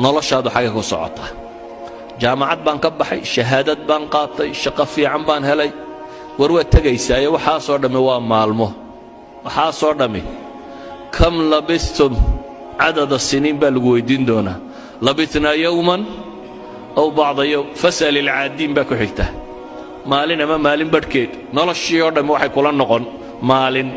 noloshaadu xagga ku socota jaamacad baan ka baxay shahaadad baan qaatay shaqo fiican baan helay war waa tagaysaa waxa soo dhamay waa maalmo waxa soo dhamay kam labistum adada siniin baa lagu weydiin doonaa labitna yawman aw ba'da yawm fasal al-aadin baa ku xigta maalin ama maalin badhkeed noloshii oo dhamay waxay kula noqon maalin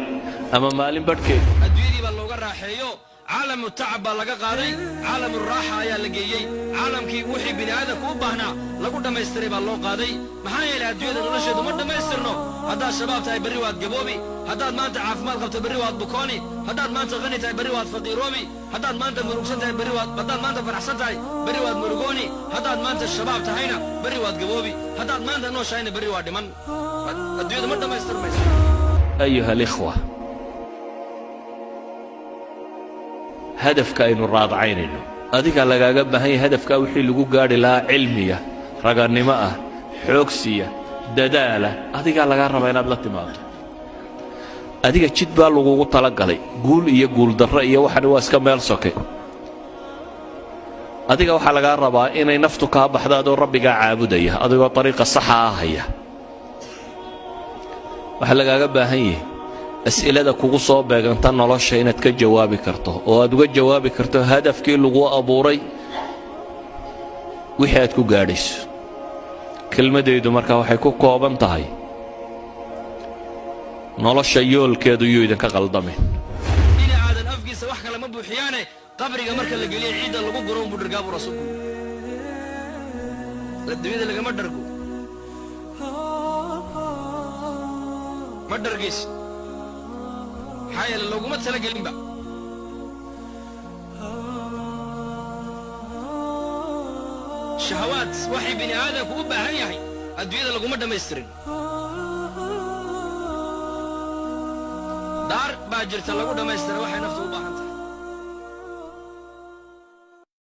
ama maalin badhkeed adduunyadii baa looga raaxeeyo عالم التعب لغا قاداي عالم الراحه ayaa la geeyay caalamkii wixii bini'aadamku u baahnaa lagu dhameystiray baa loo qaaday maxaa yeelay adduunyada nolosheedu ma dhameystirno haddaad shabaab tahay bari waad gaboobi haddaad maanta caafimaad qabto bari waad bukooni haddaad maanta qani tahay bari waad faqiiroobi haddaad maanta murugsan tahay bari waad haddaad maanta faraxsan tahay bari waad murugooni haddaad maanta shabaab tahayna bari waad gaboobi haddaad maanta nooshayna bari waad dhiman adduunyada ma dhameystirmayso ayuha alikhwa هدفك إنه راض عينه أديك على جاب هي هدفك وحي اللي جو قاري لها علمية رجعني معه حوكسية ددالة أديك على جرب أنا بلا تمام أديك تشد بالو طلق علي قول يقول درية واحد واس كمال سكي أديك وحلا جرب إن نفتك بحداد ربك عابدية أديك طريقة صحة هي وحلا جاب هي أسئلة كوكو صوب أنت نلاش هنا تكجوابي كرته وأدوج جوابي كرته هدف كي لغوا أبوري وحياتكو جاريس كلمة ديدو مركا وحيكو قوابن تهاي نلاش يول كيدو يويدا كقلدمي إلى عاد الأفقي سواح كلام أبو حيانة قبري مركا اللي قليل عيد اللي بقرون بدرقابو رسولكو الدويد اللي مدرقو مدرقيس حايل لو قمت سلق اللمبا شهوات وحي بني آدم وبا هنيهي الدوية لو قمت دميسترين دار باجرت لو دميستر وحي نفسه وبا هنته